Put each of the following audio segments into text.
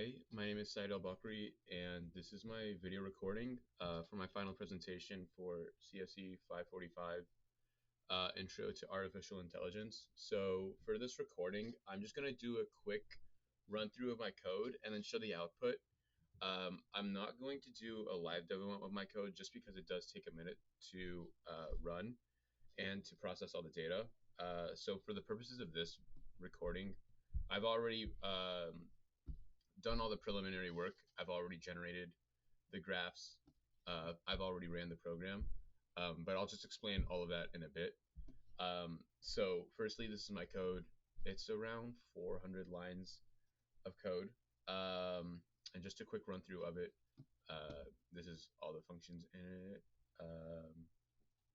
Hi, my name is Said Al-Bakri, and this is my video recording for my final presentation for CSE 545, Intro to Artificial Intelligence. So for this recording, I'm just going to do a quick run through of my code and then show the output. I'm not going to do a live demo of my code just because it does take a minute to run and to process all the data. So for the purposes of this recording, I've already done all the preliminary work. I've already generated the graphs. I've already ran the program, but I'll just explain all of that in a bit. So firstly, this is my code. It's around 400 lines of code. And just a quick run through of it. This is all the functions in it.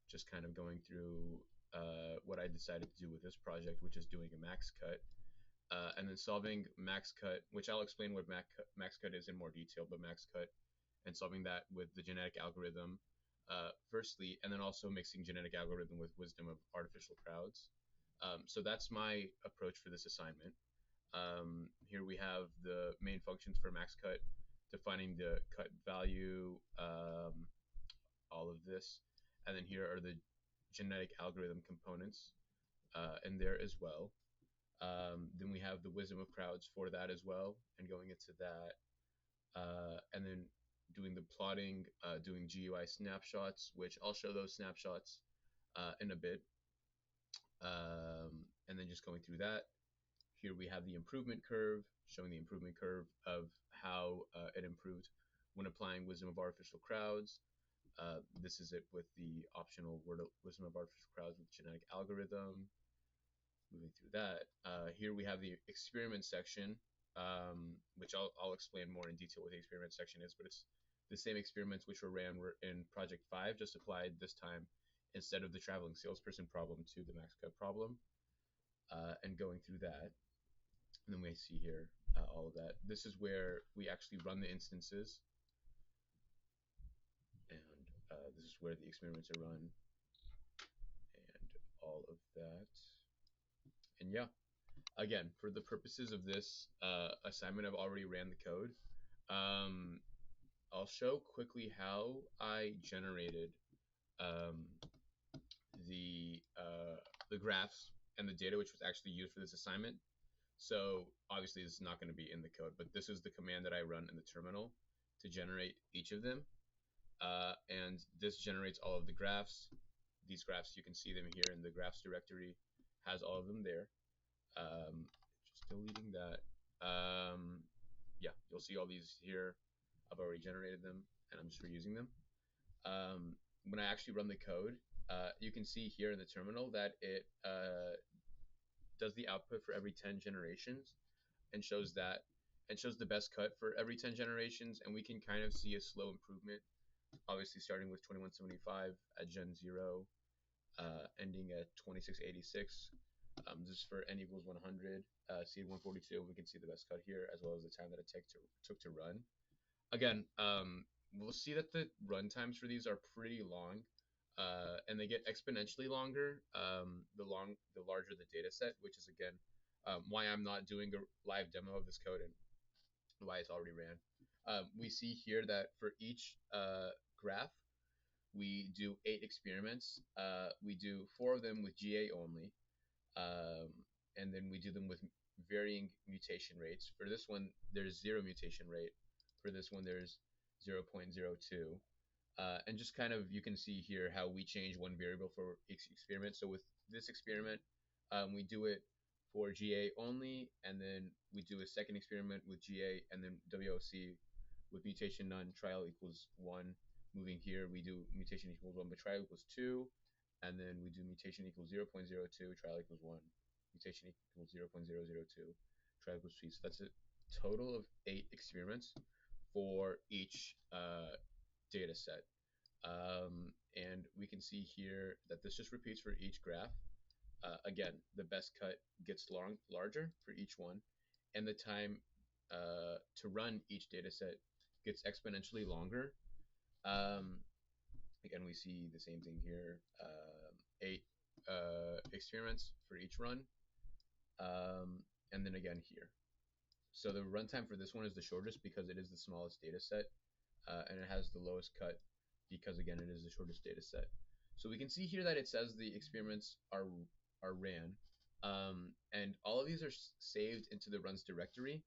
Just kind of going through what I decided to do with this project, which is doing a max cut. And then solving max cut, which I'll explain what max cut is in more detail, but max cut and solving that with the genetic algorithm firstly, and then also mixing genetic algorithm with wisdom of artificial crowds. So that's my approach for this assignment. Here we have the main functions for max cut, defining the cut value, all of this, and then here are the genetic algorithm components in there as well. Then we have the wisdom of crowds for that as well, and going into that, and then doing the plotting, doing GUI snapshots, which I'll show those snapshots in a bit, and then just going through that. Here we have the improvement curve, showing the improvement curve of how it improved when applying wisdom of artificial crowds. This is it with the optional wisdom of artificial crowds with genetic algorithm. Moving through that, here we have the experiment section, which I'll explain more in detail what the experiment section is, but it's the same experiments which were ran in project 5, just applied this time instead of the traveling salesperson problem to the max cut problem, and going through that. And then we see here all of that. This is where we actually run the instances, and this is where the experiments are run, and all of that. And yeah, again, for the purposes of this assignment, I've already ran the code. I'll show quickly how I generated um, the graphs and the data which was actually used for this assignment. So obviously this is not going to be in the code, but this is the command that I run in the terminal to generate each of them. And this generates all of the graphs. These graphs, you can see them here in the graphs directory, has all of them there. Just deleting that. Yeah, you'll see all these here. I've already generated them, and I'm just reusing them. When I actually run the code, you can see here in the terminal that it does the output for every 10 generations and shows that and shows the best cut for every 10 generations, and we can kind of see a slow improvement, obviously starting with 2175 at Gen 0, ending at 2686. This is for n equals 100, seed 142. We can see the best cut here, as well as the time that it took to run. Again, we'll see that the run times for these are pretty long, and they get exponentially longer the larger the data set, which is again why I'm not doing a live demo of this code and why it's already ran. We see here that for each graph, we do 8 experiments. We do 4 of them with GA only, and then we do them with varying mutation rates. For this one, there's 0 mutation rate. For this one, there's 0.02. And just kind of, you can see here how we change one variable for each experiment. So with this experiment, we do it for GA only, and then we do a second experiment with GA, and then WOC with mutation none, trial equals 1. Moving here, we do mutation equals 1, but trial equals 2, and then we do mutation equals 0.02, trial equals 1, mutation equals 0.002, trial equals 3. So that's a total of 8 experiments for each data set. And we can see here that this just repeats for each graph. Again, the best cut gets larger for each one, and the time to run each data set gets exponentially longer. Again, we see the same thing here, 8 experiments for each run, and then again here. So the runtime for this one is the shortest because it is the smallest data set, and it has the lowest cut because again it is the shortest data set. So we can see here that it says the experiments are ran, and all of these are saved into the runs directory.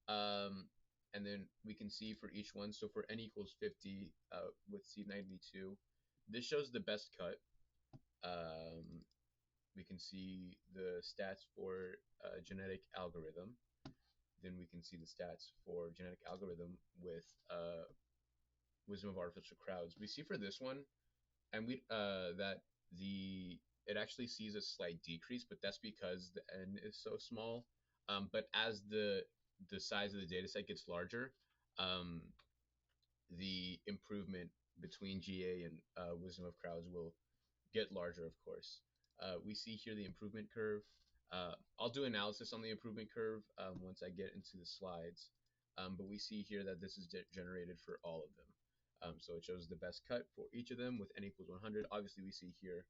Um, and then we can see for each one. So for n equals 50 with C92, this shows the best cut. Um, we can see the stats for genetic algorithm. Then we can see the stats for genetic algorithm with wisdom of artificial crowds. We see for this one, and we that the it actually sees a slight decrease, but that's because the n is so small. But as the size of the data set gets larger, um, the improvement between GA and wisdom of crowds will get larger, of course. We see here the improvement curve. I'll do analysis on the improvement curve once I get into the slides. But we see here that this is generated for all of them. So it shows the best cut for each of them with n equals 100. Obviously, we see here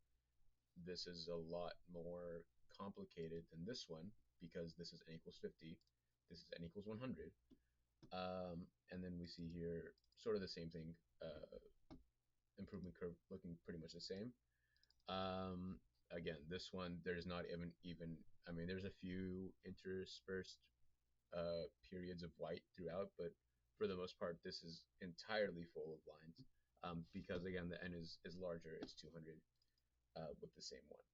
this is a lot more complicated than this one because this is n equals 50. This is n equals 100. And then we see here sort of the same thing, improvement curve looking pretty much the same. Again, this one, there's not even I mean, there's a few interspersed periods of white throughout, but for the most part, this is entirely full of lines because, again, the n is larger. It's 200 with the same one.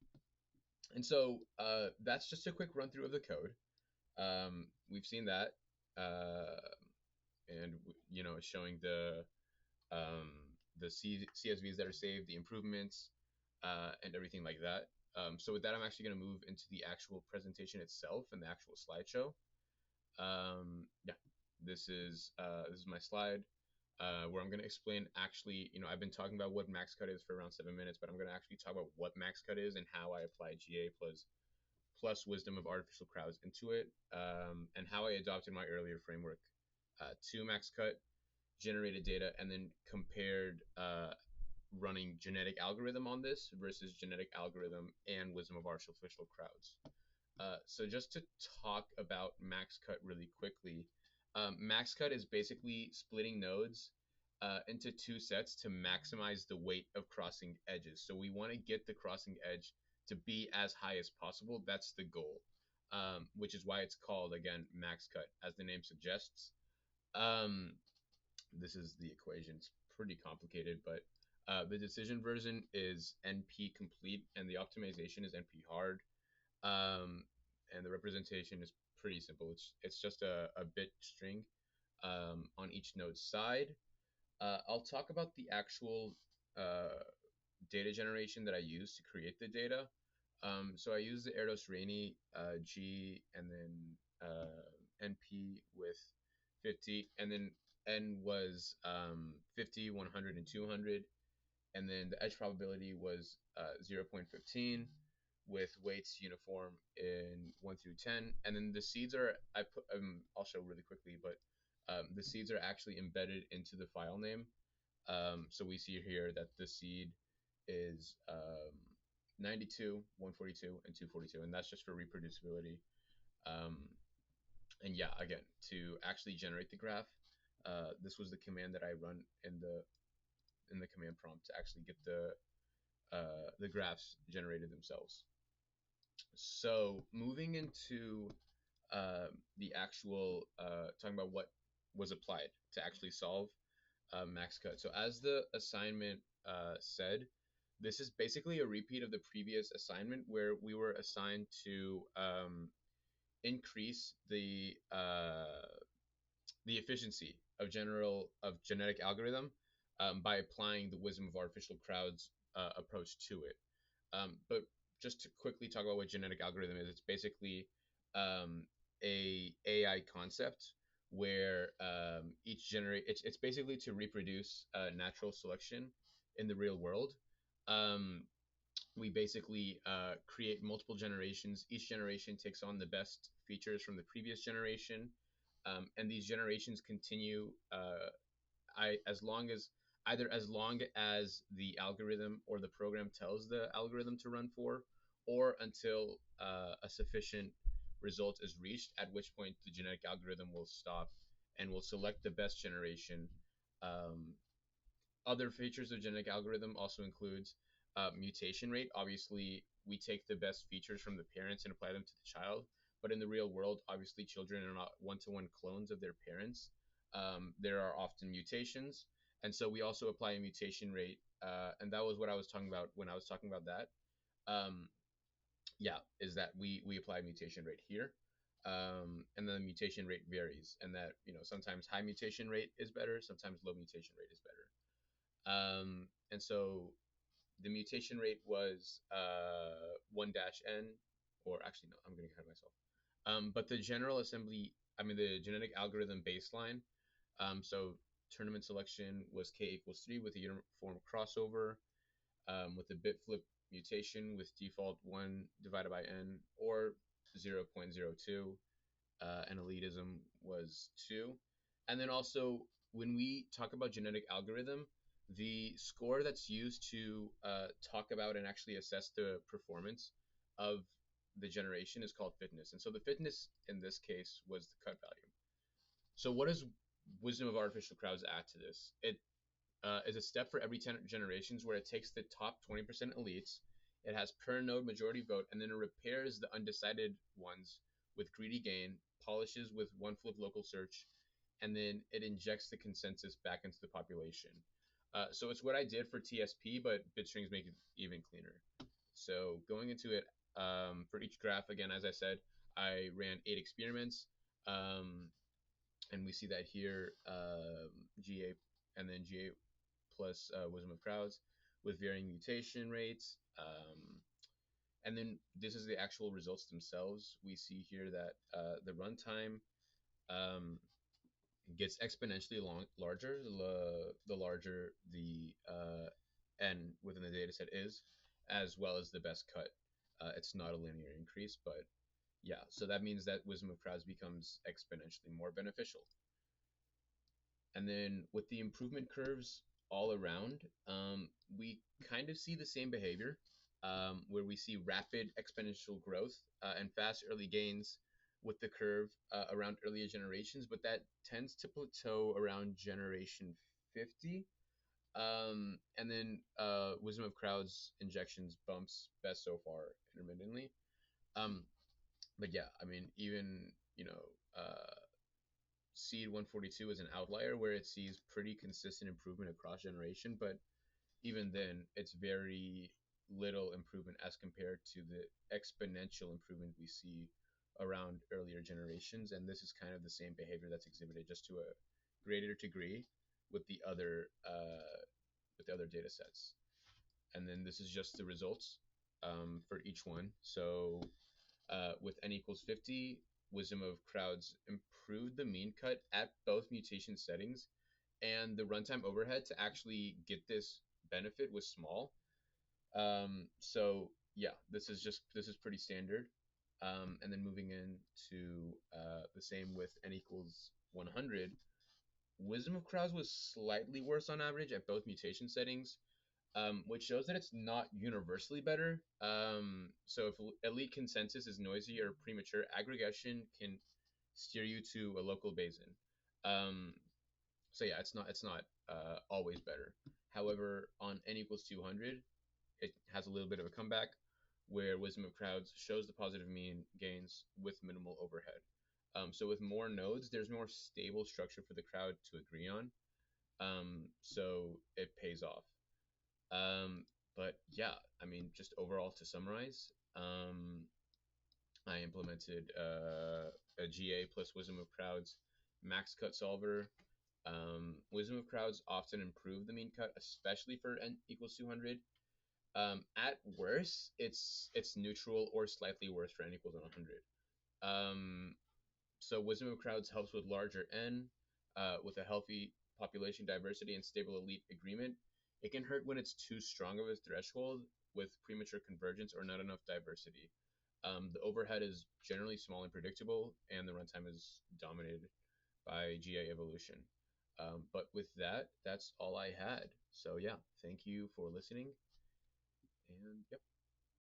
And so that's just a quick run through of the code. We've seen that, and it's showing um, the CSVs that are saved, the improvements, and everything like that. So with that, I'm actually going to move into the actual presentation itself and the actual slideshow. Yeah, this is my slide where I'm going to explain. Actually, I've been talking about what max cut is for around 7 minutes, but I'm going to actually talk about what max cut is and how I apply GA plus wisdom of artificial crowds into it, and how I adopted my earlier framework to max cut, generated data, and then compared running genetic algorithm on this versus genetic algorithm and wisdom of artificial crowds. So just to talk about max cut really quickly, max cut is basically splitting nodes into two sets to maximize the weight of crossing edges. So we want to get the crossing edge to be as high as possible. That's the goal, which is why it's called, again, max cut, as the name suggests. Um, this is the equation. It's pretty complicated, but the decision version is NP complete, and the optimization is NP hard. And the representation is pretty simple. It's just a bit string on each node's side. I'll talk about the actual data generation that I use to create the data. So I use the Erdos Rainy G and then NP with 50, and then N was 50, 100, and 200, and then the edge probability was 0.15 with weights uniform in 1 through 10, and then the seeds are I'll show really quickly, but the seeds are actually embedded into the file name. So we see here that the seed is 92, 142, and 242, and that's just for reproducibility. Um, and yeah, again, to actually generate the graph, this was the command that I run in the command prompt to actually get the graphs generated themselves. So moving into the actual talking about what was applied to actually solve max cut. So as the assignment said, this is basically a repeat of the previous assignment where we were assigned to increase the efficiency of genetic algorithm by applying the wisdom of artificial crowds approach to it. But just to quickly talk about what genetic algorithm is, it's basically a AI concept where it's basically to reproduce natural selection in the real world. Um, we basically create multiple generations. Each generation takes on the best features from the previous generation, and these generations continue as long as the algorithm or the program tells the algorithm to run for, or until a sufficient result is reached, at which point the genetic algorithm will stop and will select the best generation. Um, Other features of genetic algorithm also includes mutation rate. Obviously, we take the best features from the parents and apply them to the child. But in the real world, obviously, children are not one-to-one clones of their parents. There are often mutations, and so we also apply a mutation rate. And that was what I was talking about when I was talking about that. Um, yeah, is that we apply a mutation rate here, and then the mutation rate varies, and that sometimes high mutation rate is better, sometimes low mutation rate is better. And so the mutation rate was 1 dash n, or actually, no, I'm going to get ahead of myself. But the general assembly, I mean, the genetic algorithm baseline, so tournament selection was k equals 3 with a uniform crossover, with a bit flip mutation with default 1 divided by n, or 0.02, and elitism was 2. And then also, when we talk about genetic algorithm, the score that's used to talk about and actually assess the performance of the generation is called fitness. And so the fitness in this case was the cut value. So what does wisdom of artificial crowds add to this? It is a step for every 10 generations where it takes the top 20% elites, it has per node majority vote, and then it repairs the undecided ones with greedy gain, polishes with one flip local search, and then it injects the consensus back into the population. So it's what I did for TSP, but bitstrings make it even cleaner. So going into it, for each graph, again, as I said, I ran 8 experiments. And we see that here, GA and then GA plus wisdom of crowds with varying mutation rates. And then this is the actual results themselves. We see here that the runtime um, gets exponentially larger the larger the n within the data set is, as well as the best cut. It's not a linear increase, but yeah, so that means that wisdom of crowds becomes exponentially more beneficial. And then with the improvement curves all around, we kind of see the same behavior, where we see rapid exponential growth and fast early gains with the curve around earlier generations, but that tends to plateau around generation 50. And then Wisdom of Crowds injections bumps best so far intermittently. Um, but yeah, I mean, even, Seed 142 is an outlier where it sees pretty consistent improvement across generation, but even then, it's very little improvement as compared to the exponential improvement we see around earlier generations. And this is kind of the same behavior that's exhibited, just to a greater degree with the other data sets. And then this is just the results for each one. So with n equals 50, Wisdom of Crowds improved the mean cut at both mutation settings, and the runtime overhead to actually get this benefit was small. So yeah, this is pretty standard. And then moving into the same with n equals 100, Wisdom of Crowds was slightly worse on average at both mutation settings, which shows that it's not universally better. So if elite consensus is noisy or premature, aggregation can steer you to a local basin. Um, so yeah, it's not always better. However, on n equals 200, it has a little bit of a comeback where Wisdom of Crowds shows the positive mean gains with minimal overhead. So with more nodes, there's more stable structure for the crowd to agree on. So it pays off. But yeah, I mean, just overall to summarize, I implemented a GA plus Wisdom of Crowds max cut solver. Wisdom of Crowds often improve the mean cut, especially for n equals 200. At worst, it's neutral or slightly worse for n equals 100. So Wisdom of Crowds helps with larger n, with a healthy population diversity and stable elite agreement. It can hurt when it's too strong of a threshold with premature convergence or not enough diversity. The overhead is generally small and predictable, and the runtime is dominated by GA evolution. But with that, that's all I had. So yeah, thank you for listening, and yep.